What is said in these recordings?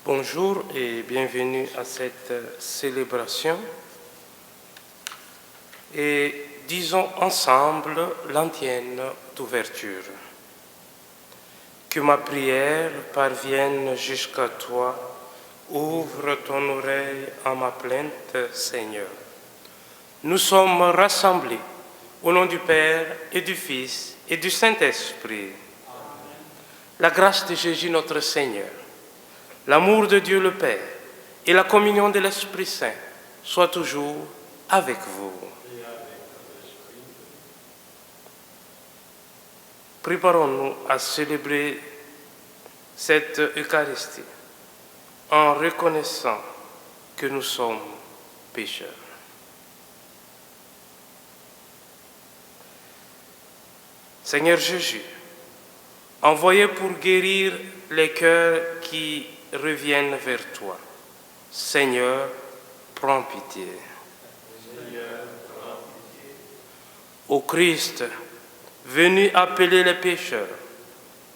Bonjour et bienvenue à cette célébration. Et disons ensemble l'antienne d'ouverture. Que ma prière parvienne jusqu'à toi. Ouvre ton oreille à ma plainte, Seigneur. Nous sommes rassemblés au nom du Père et du Fils et du Saint-Esprit. La grâce de Jésus notre Seigneur, l'amour de Dieu le Père et la communion de l'Esprit Saint soient toujours avec vous. Préparons-nous à célébrer cette Eucharistie en reconnaissant que nous sommes pécheurs. Seigneur Jésus, envoyé pour guérir les cœurs qui reviennent vers toi, Seigneur, prends pitié. Seigneur, prends pitié. Ô Christ, venu appeler les pécheurs,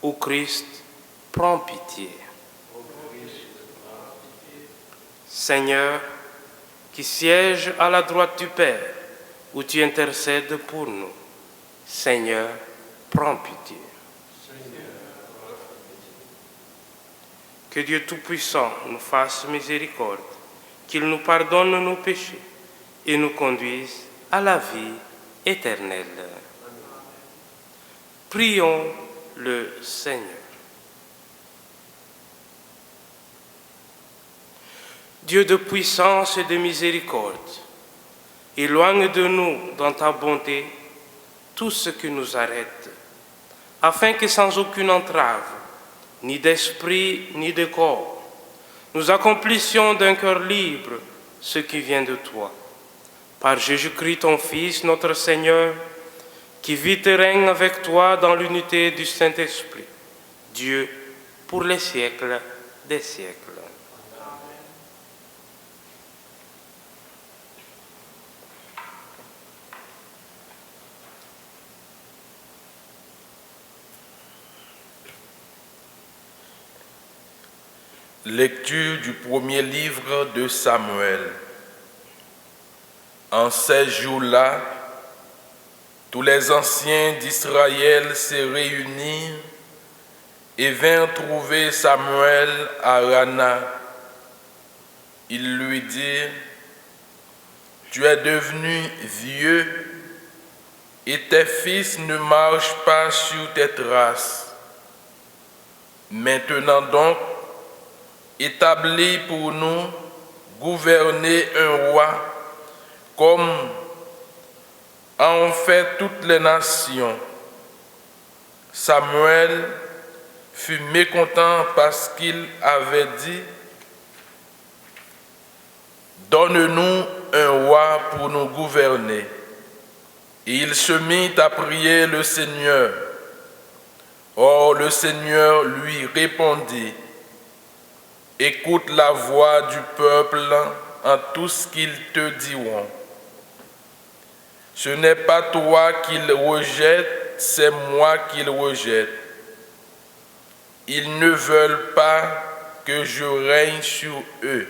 ô Christ, prends pitié. Seigneur, qui siège à la droite du Père, où tu intercèdes pour nous, Seigneur, prends pitié. Que Dieu Tout-Puissant nous fasse miséricorde, qu'il nous pardonne nos péchés et nous conduise à la vie éternelle. Prions le Seigneur. Dieu de puissance et de miséricorde, éloigne de nous dans ta bonté tout ce qui nous arrête, afin que sans aucune entrave, ni d'esprit, ni de corps, nous accomplissions d'un cœur libre ce qui vient de toi. Par Jésus-Christ, ton Fils, notre Seigneur, qui vit et règne avec toi dans l'unité du Saint-Esprit, Dieu, pour les siècles des siècles. Lecture du premier livre de Samuel. En ces jours-là, tous les anciens d'Israël se réunirent et vinrent trouver Samuel à Rama. Ils lui dirent: Tu es devenu vieux et tes fils ne marchent pas sur tes traces. Maintenant donc, établis pour nous gouverner un roi, comme en fait toutes les nations. Samuel fut mécontent parce qu'il avait dit: Donne-nous un roi pour nous gouverner. Et il se mit à prier le Seigneur. Or le Seigneur lui répondit: Écoute la voix du peuple en tout ce qu'ils te diront. Ce n'est pas toi qu'ils rejettent, c'est moi qu'ils rejettent. Ils ne veulent pas que je règne sur eux.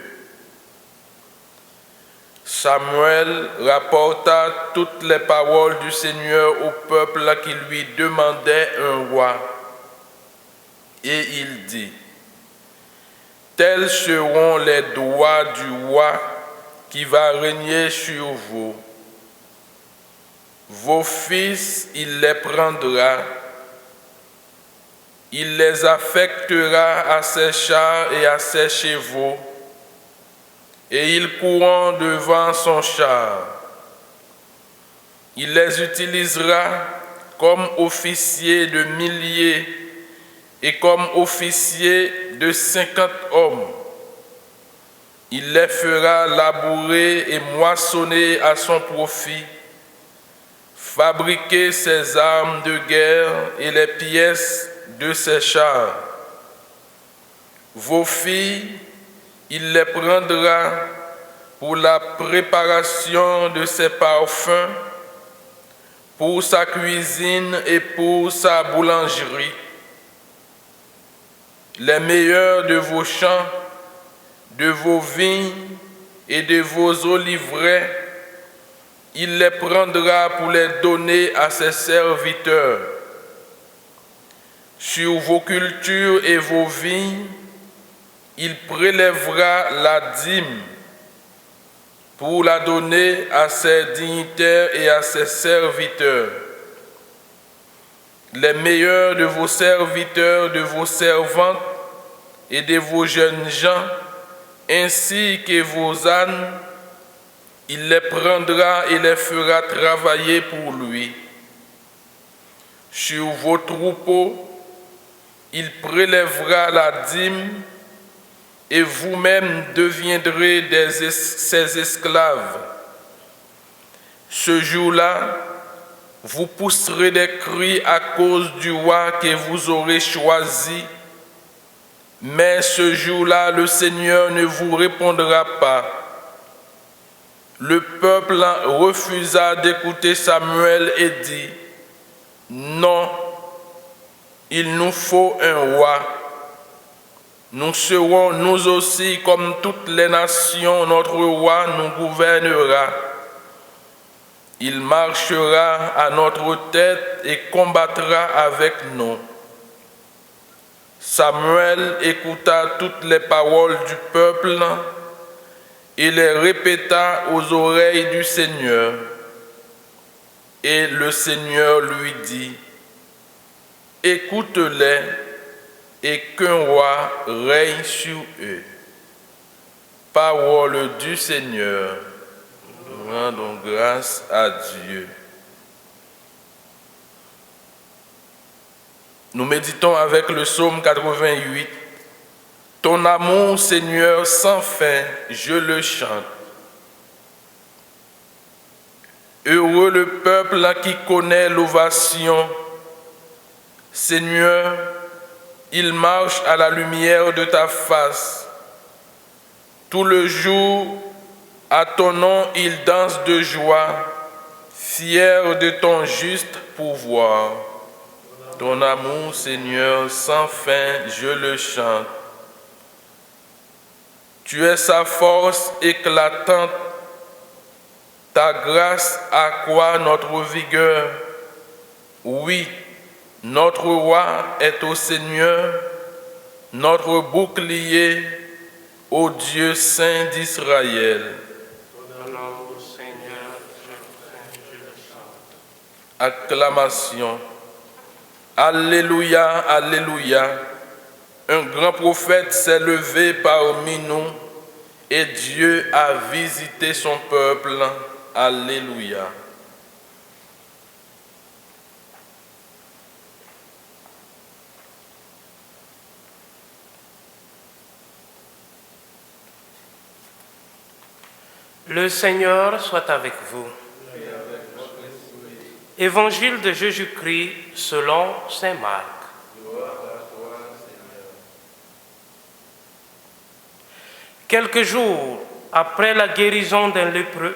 Samuel rapporta toutes les paroles du Seigneur au peuple qui lui demandait un roi. Et il dit: Tels seront les droits du roi qui va régner sur vous. Vos fils, il les prendra. Il les affectera à ses chars et à ses chevaux, et ils courront devant son char. Il les utilisera comme officiers de milliers et comme officiers de 50 hommes. Il les fera labourer et moissonner à son profit, fabriquer ses armes de guerre et les pièces de ses chars. Vos filles, il les prendra pour la préparation de ses parfums, pour sa cuisine et pour sa boulangerie. Les meilleurs de vos champs de vos vignes et de vos oliveraies, il les prendra pour les donner à ses serviteurs. Sur vos cultures et vos vignes, il prélèvera la dîme pour la donner à ses dignitaires et à ses serviteurs. Les meilleurs de vos serviteurs, de vos servantes et de vos jeunes gens, ainsi que vos ânes, il les prendra et les fera travailler pour lui. Sur vos troupeaux, il prélèvera la dîme et vous-même deviendrez ses esclaves. Ce jour-là, vous pousserez des cris à cause du roi que vous aurez choisi, mais ce jour-là, le Seigneur ne vous répondra pas. Le peuple refusa d'écouter Samuel et dit, « Non, il nous faut un roi. Nous serons nous aussi comme toutes les nations, notre roi nous gouvernera. Il marchera à notre tête et combattra avec nous. » Samuel écouta toutes les paroles du peuple et les répéta aux oreilles du Seigneur. Et le Seigneur lui dit, « Écoute-les et qu'un roi règne sur eux. » Parole du Seigneur. Nous rendons grâce à Dieu. Nous méditons avec le psaume 88. Ton amour, Seigneur, sans fin, je le chante. Heureux le peuple qui connaît l'ovation. Seigneur, il marche à la lumière de ta face. Tout le jour, à ton nom, il danse de joie, fier de ton juste pouvoir. Ton amour, Seigneur, sans fin, je le chante. Tu es sa force éclatante, ta grâce accroît notre vigueur. Oui, notre roi est au Seigneur, notre bouclier, au Dieu saint d'Israël. Acclamation. Alléluia, alléluia. Un grand prophète s'est levé parmi nous et Dieu a visité son peuple. Alléluia. Le Seigneur soit avec vous. Évangile de Jésus-Christ selon saint Marc. Quelques jours après la guérison d'un lépreux,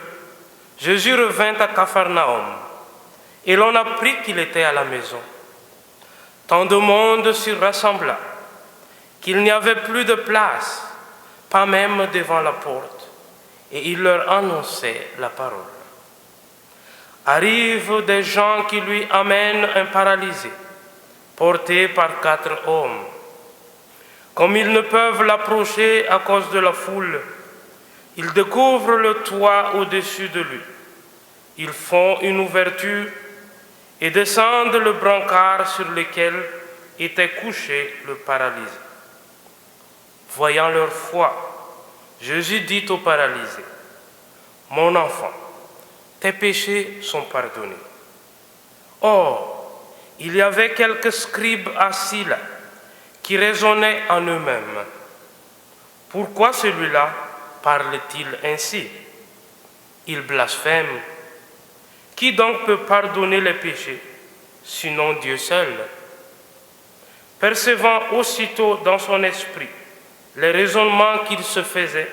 Jésus revint à Capharnaüm et l'on apprit qu'il était à la maison. Tant de monde s'y rassembla qu'il n'y avait plus de place, pas même devant la porte, et il leur annonçait la parole. Arrivent des gens qui lui amènent un paralysé, porté par 4 hommes. Comme ils ne peuvent l'approcher à cause de la foule, ils découvrent le toit au-dessus de lui. Ils font une ouverture et descendent le brancard sur lequel était couché le paralysé. Voyant leur foi, Jésus dit au paralysé, « Mon enfant, tes péchés sont pardonnés. » Or, il y avait quelques scribes assis là, qui raisonnaient en eux-mêmes. « Pourquoi celui-là parle-t-il ainsi? Il blasphème. Qui donc peut pardonner les péchés, sinon Dieu seul ?» Percevant aussitôt dans son esprit les raisonnements qu'il se faisait,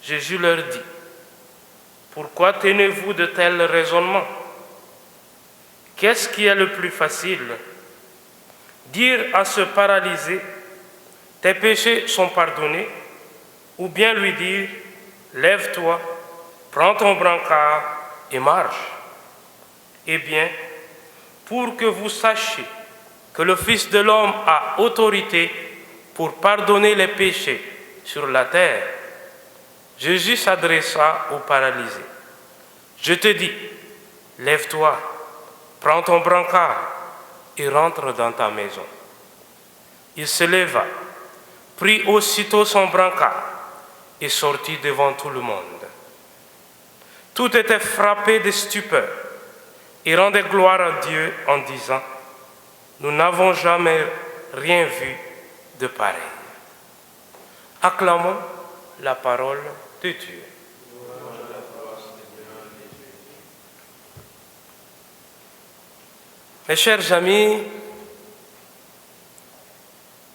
Jésus leur dit, « Pourquoi tenez-vous de tels raisonnements? Qu'est-ce qui est le plus facile? Dire à ce paralysé, tes péchés sont pardonnés, ou bien lui dire « Lève-toi, prends ton brancard et marche ». Eh bien, pour que vous sachiez que le Fils de l'homme a autorité pour pardonner les péchés sur la terre, Jésus s'adressa au paralysé. « Je te dis, lève-toi, prends ton brancard et rentre dans ta maison. » Il se leva, prit aussitôt son brancard et sortit devant tout le monde. Tout était frappé de stupeur et rendait gloire à Dieu en disant « Nous n'avons jamais rien vu de pareil. » Acclamons la parole de Dieu. Mes chers amis,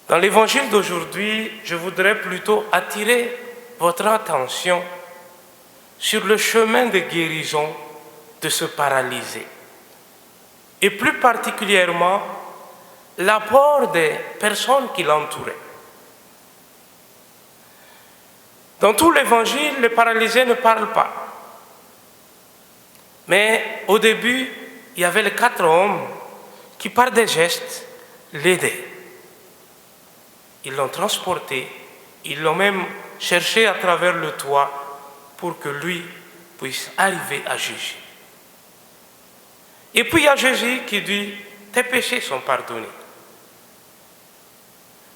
dans l'évangile d'aujourd'hui, je voudrais plutôt attirer votre attention sur le chemin de guérison de ce paralysé. Et plus particulièrement, l'apport des personnes qui l'entouraient. Dans tout l'évangile, le paralysé ne parle pas. Mais au début, il y avait les 4 hommes qui, par des gestes, l'aidaient. Ils l'ont transporté, ils l'ont même cherché à travers le toit pour que lui puisse arriver à Jésus. Et puis il y a Jésus qui dit « Tes péchés sont pardonnés ».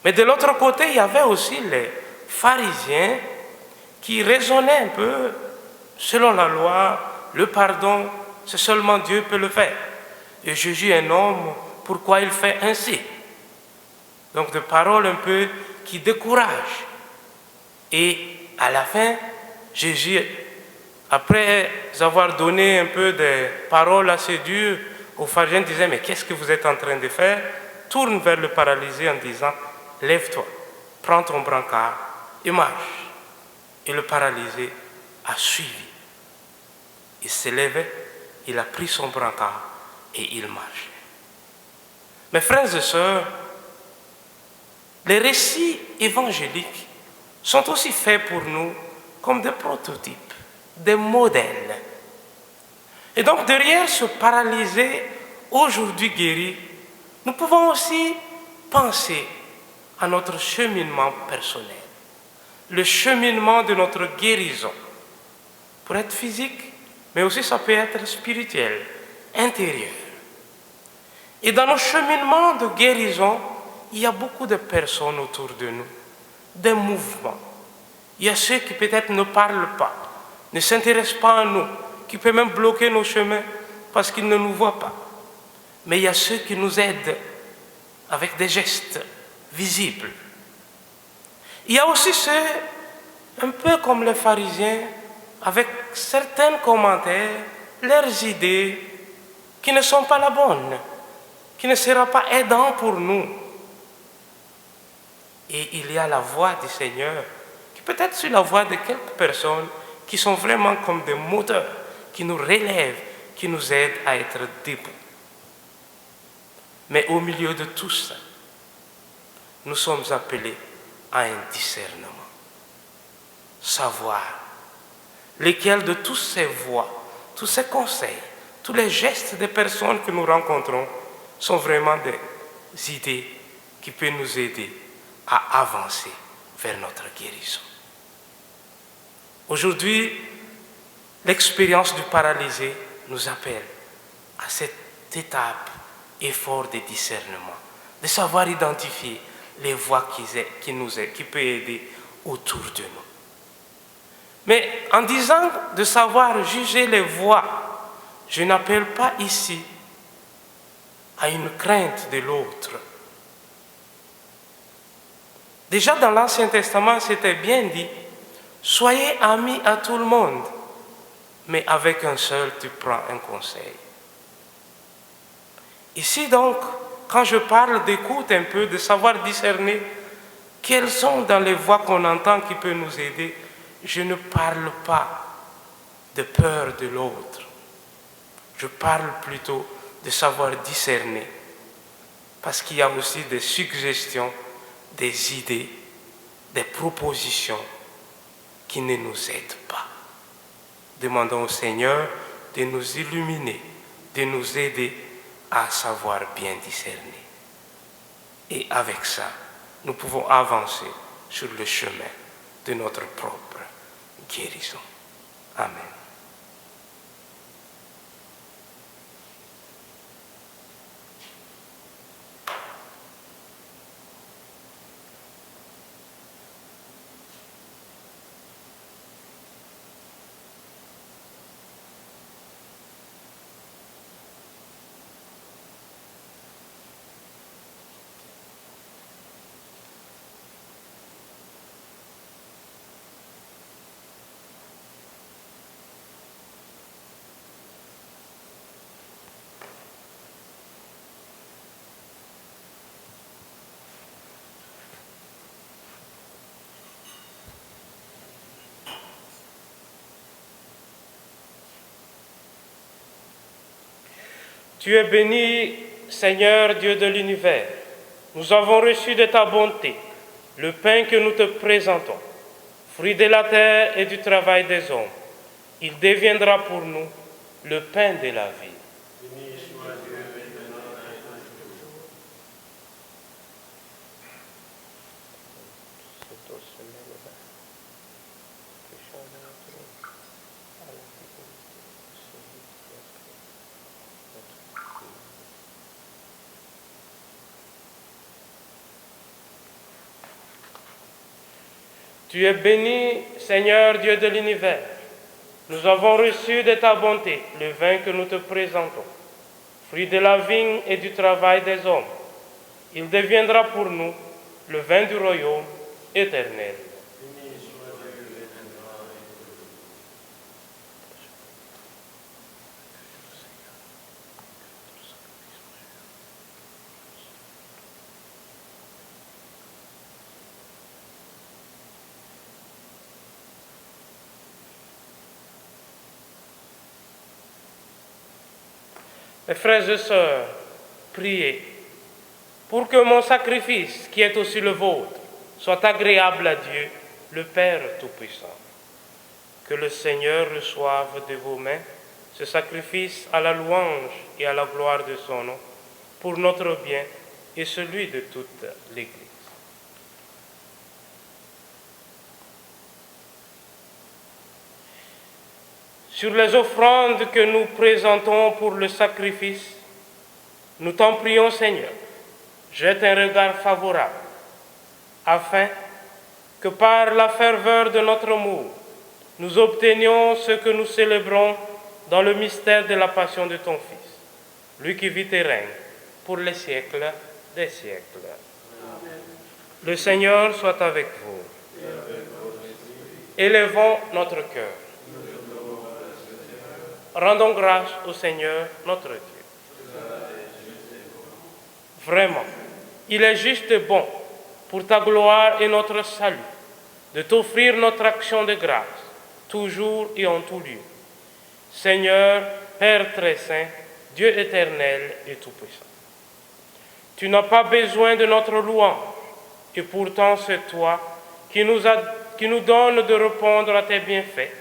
Mais de l'autre côté, il y avait aussi les pharisiens qui raisonnaient un peu selon la loi, le pardon, c'est seulement Dieu qui peut le faire. Et Jésus est un homme, pourquoi il fait ainsi? Donc des paroles un peu qui découragent. Et à la fin, Jésus, après avoir donné un peu de paroles assez dures aux pharisiens, disait « Mais qu'est-ce que vous êtes en train de faire ?» Tourne vers le paralysé en disant « Lève-toi, prends ton brancard et marche. » Et le paralysé a suivi. Il s'est levé, il a pris son brancard et il marchait. Mes frères et sœurs, les récits évangéliques sont aussi faits pour nous comme des prototypes, des modèles. Et donc derrière ce paralysé aujourd'hui guéri, nous pouvons aussi penser à notre cheminement personnel, le cheminement de notre guérison, pour être physique, mais aussi ça peut être spirituel, intérieur. Et dans nos cheminements de guérison, il y a beaucoup de personnes autour de nous, des mouvements. Il y a ceux qui peut-être ne parlent pas, ne s'intéressent pas à nous, qui peuvent même bloquer nos chemins parce qu'ils ne nous voient pas. Mais il y a ceux qui nous aident avec des gestes visibles. Il y a aussi ceux, un peu comme les pharisiens, avec certains commentaires, leurs idées, qui ne sont pas la bonne, qui ne sera pas aidant pour nous. Et il y a la voix du Seigneur, qui peut être sur la voix de quelques personnes qui sont vraiment comme des moteurs, qui nous relèvent, qui nous aident à être debout. Mais au milieu de tout ça, nous sommes appelés à un discernement. Savoir lesquels de tous ces voix, tous ces conseils, tous les gestes des personnes que nous rencontrons sont vraiment des idées qui peuvent nous aider à avancer vers notre guérison. Aujourd'hui, l'expérience du paralysé nous appelle à cette étape effort de discernement, de savoir identifier les voies qui peuvent aider autour de nous. Mais en disant de savoir juger les voies, je n'appelle pas ici à une crainte de l'autre. Déjà dans l'Ancien Testament, c'était bien dit, soyez amis à tout le monde, mais avec un seul, tu prends un conseil. Ici donc, quand je parle d'écoute un peu, de savoir discerner quelles sont dans les voix qu'on entend qui peuvent nous aider, je ne parle pas de peur de l'autre. Je parle plutôt de savoir discerner, parce qu'il y a aussi des suggestions, des idées, des propositions qui ne nous aident pas. Demandons au Seigneur de nous illuminer, de nous aider à savoir bien discerner. Et avec ça, nous pouvons avancer sur le chemin de notre propre guérison. Amen. Tu es béni, Seigneur Dieu de l'univers. Nous avons reçu de ta bonté le pain que nous te présentons, fruit de la terre et du travail des hommes. Il deviendra pour nous le pain de la vie. Tu es béni, Seigneur Dieu de l'univers. Nous avons reçu de ta bonté le vin que nous te présentons, fruit de la vigne et du travail des hommes. Il deviendra pour nous le vin du royaume éternel. Mes frères et sœurs, priez pour que mon sacrifice, qui est aussi le vôtre, soit agréable à Dieu, le Père Tout-Puissant. Que le Seigneur reçoive de vos mains ce sacrifice à la louange et à la gloire de son nom, pour notre bien et celui de toute l'Église. Sur les offrandes que nous présentons pour le sacrifice, nous t'en prions, Seigneur, jette un regard favorable, afin que par la ferveur de notre amour, nous obtenions ce que nous célébrons dans le mystère de la passion de ton Fils, lui qui vit et règne pour les siècles des siècles. Amen. Le Seigneur soit avec vous. Élevons notre cœur. Rendons grâce au Seigneur notre Dieu. Vraiment, il est juste et bon pour ta gloire et notre salut de t'offrir notre action de grâce, toujours et en tout lieu. Seigneur, Père très saint, Dieu éternel et tout-puissant. Tu n'as pas besoin de notre louange, et pourtant c'est toi qui nous donne de répondre à tes bienfaits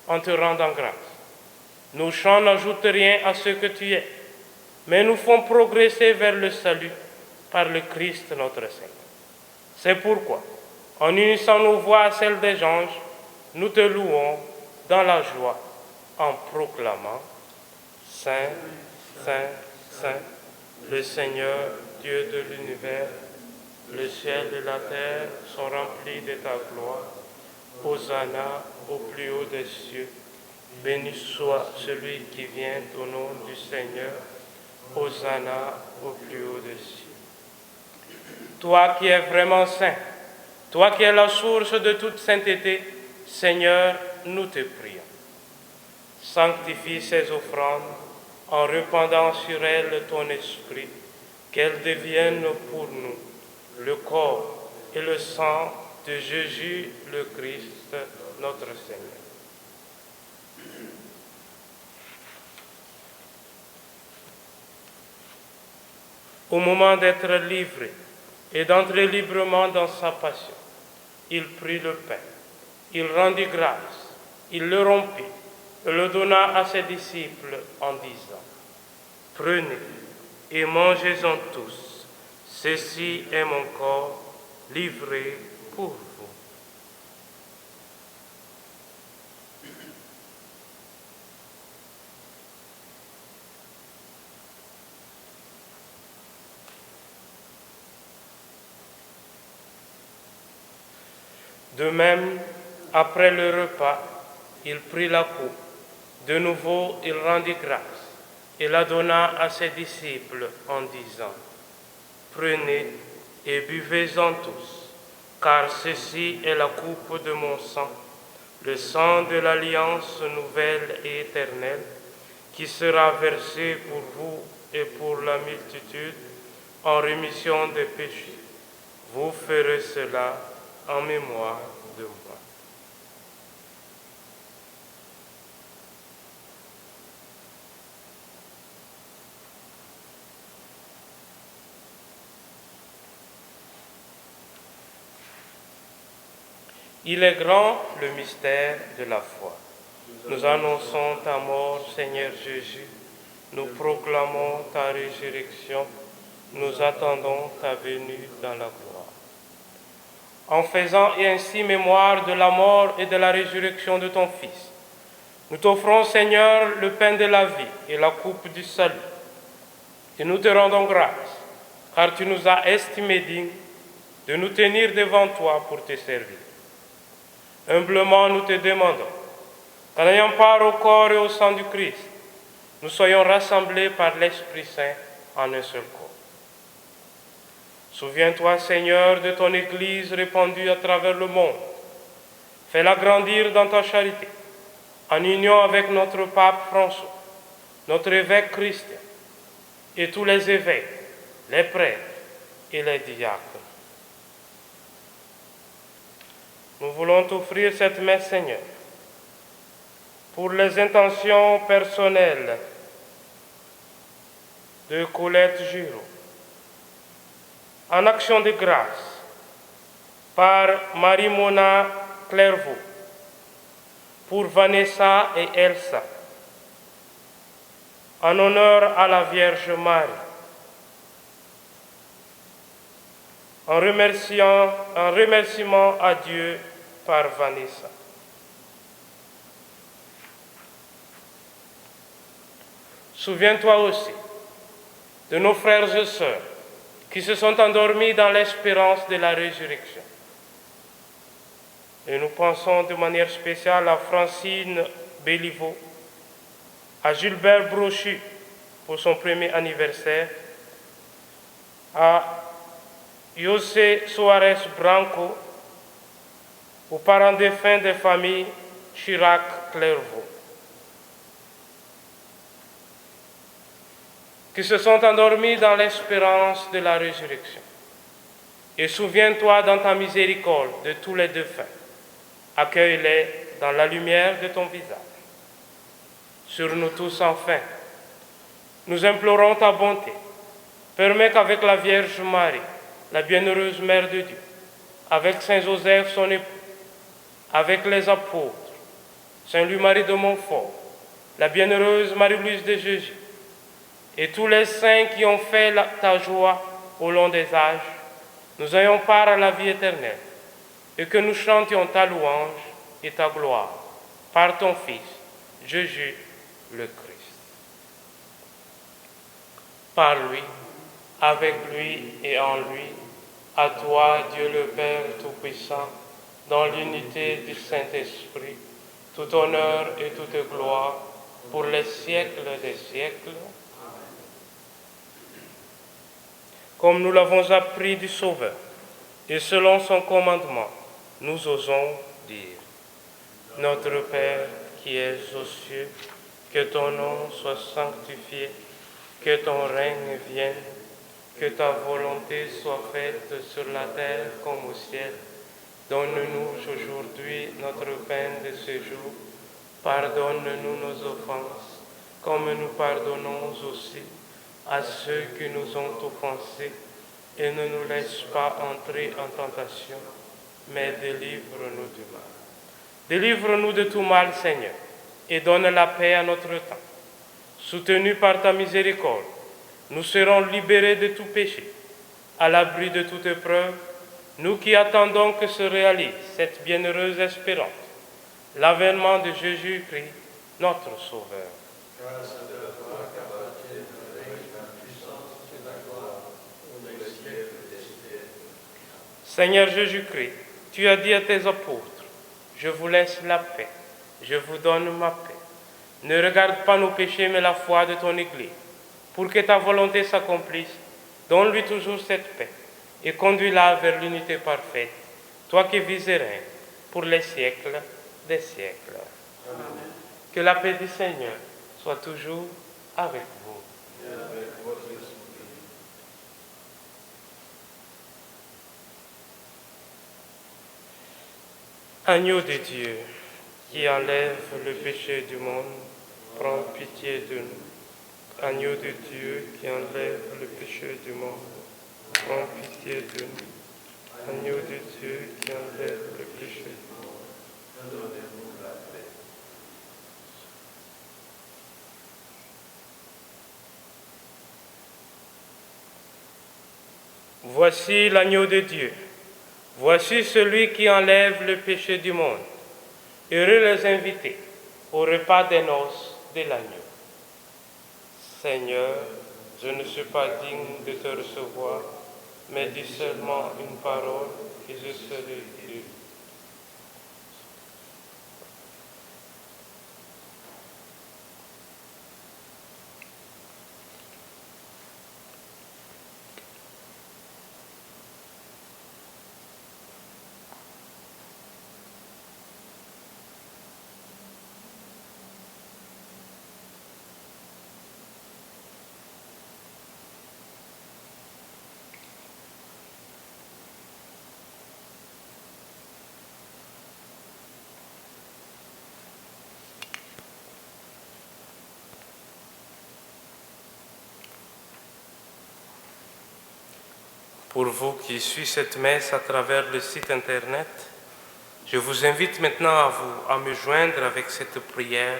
en te rendant grâce. Nos chants n'ajoutent rien à ce que tu es, mais nous font progresser vers le salut par le Christ notre Seigneur. C'est pourquoi, en unissant nos voix à celles des anges, nous te louons dans la joie en proclamant « Saint, Saint, Saint, le Seigneur, Dieu de l'univers, le ciel et la terre sont remplis de ta gloire. Hosanna au plus haut des cieux. Béni soit celui qui vient au nom du Seigneur. Hosanna au plus haut des cieux. » Toi qui es vraiment saint, toi qui es la source de toute sainteté, Seigneur, nous te prions. Sanctifie ces offrandes en répandant sur elles ton esprit, qu'elles deviennent pour nous le corps et le sang de Jésus le Christ, notre Seigneur. Au moment d'être livré et d'entrer librement dans sa passion, il prit le pain Il rendit grâce, il le rompit et le donna à ses disciples en disant, « Prenez et mangez-en tous, ceci est mon corps livré pour vous. » De même, après le repas, il prit la coupe. De nouveau, il rendit grâce et la donna à ses disciples en disant, « Prenez et buvez-en tous, car ceci est la coupe de mon sang, le sang de l'alliance nouvelle et éternelle, qui sera versé pour vous et pour la multitude en rémission des péchés. Vous ferez cela en mémoire de moi. » Il est grand le mystère de la foi. Nous annonçons ta mort, Seigneur Jésus. Nous proclamons ta résurrection. Nous attendons ta venue dans la gloire. En faisant ainsi mémoire de la mort et de la résurrection de ton Fils, nous t'offrons, Seigneur, le pain de la vie et la coupe du salut. Et nous te rendons grâce, car tu nous as estimés dignes de nous tenir devant toi pour te servir. Humblement, nous te demandons qu'en ayant part au corps et au sang du Christ, nous soyons rassemblés par l'Esprit Saint en un seul corps. Souviens-toi, Seigneur, de ton Église répandue à travers le monde. Fais-la grandir dans ta charité, en union avec notre pape François, notre évêque Christian, et tous les évêques, les prêtres et les diacres. Nous voulons t'offrir cette messe, Seigneur, pour les intentions personnelles de Colette Giraud, en action de grâce par Marie-Mona Clairvaux, pour Vanessa et Elsa, en honneur à la Vierge Marie, en remerciement à Dieu par Vanessa. Souviens-toi aussi de nos frères et sœurs qui se sont endormis dans l'espérance de la résurrection. Et nous pensons de manière spéciale à Francine Béliveau, à Gilbert Brochu pour son premier anniversaire, à José Soares Branco, aux parents défunts des familles Chirac-Clairvaux, qui se sont endormis dans l'espérance de la résurrection. Et souviens-toi dans ta miséricorde de tous les défunts. Accueille-les dans la lumière de ton visage. Sur nous tous, enfin, nous implorons ta bonté. Permets qu'avec la Vierge Marie, la bienheureuse Mère de Dieu, avec Saint Joseph, son époux, avec les apôtres, Saint Louis-Marie de Montfort, la bienheureuse Marie-Louise de Jésus, et tous les saints qui ont fait ta joie au long des âges, nous ayons part à la vie éternelle, et que nous chantions ta louange et ta gloire par ton Fils, Jésus le Christ. Par lui, avec lui et en lui, à toi, Dieu le Père Tout-Puissant, dans l'unité du Saint-Esprit, tout honneur et toute gloire pour les siècles des siècles. Comme nous l'avons appris du Sauveur, et selon son commandement, nous osons dire, Notre Père qui es aux cieux, que ton nom soit sanctifié, que ton règne vienne, que ta volonté soit faite sur la terre comme au ciel. Donne-nous aujourd'hui notre pain de ce jour. Pardonne-nous nos offenses, comme nous pardonnons aussi à ceux qui nous ont offensés. Et ne nous laisse pas entrer en tentation, mais délivre-nous du mal. Délivre-nous de tout mal, Seigneur, et donne la paix à notre temps. Soutenus par ta miséricorde, nous serons libérés de tout péché, à l'abri de toute épreuve, nous qui attendons que se réalise cette bienheureuse espérance, l'avènement de Jésus-Christ, notre Sauveur. Grâce à toi qu'appartiennent le règne, la puissance et la gloire pour les siècles des siècles. Seigneur Jésus-Christ, tu as dit à tes apôtres, je vous laisse la paix, je vous donne ma paix. Ne regarde pas nos péchés, mais la foi de ton Église. Pour que ta volonté s'accomplisse, donne-lui toujours cette paix et conduis-la vers l'unité parfaite, toi qui vis et règnes pour les siècles des siècles. Amen. Que la paix du Seigneur soit toujours avec vous. Et avec votre esprit. Agneau de Dieu, qui enlève le péché du monde, prends pitié de nous. Agneau de Dieu, qui enlève le péché du monde, prends pitié de nous. Agneau de Dieu, qui enlève le péché du monde, Donnez-nous la paix. Voici l'agneau de Dieu. Voici celui qui enlève le péché du monde. Heureux les invités au repas des noces de l'agneau. Seigneur, je ne suis pas digne de te recevoir, mais dis seulement une parole et je serai guéri. Pour vous qui suivez cette messe à travers le site internet, je vous invite maintenant à me joindre avec cette prière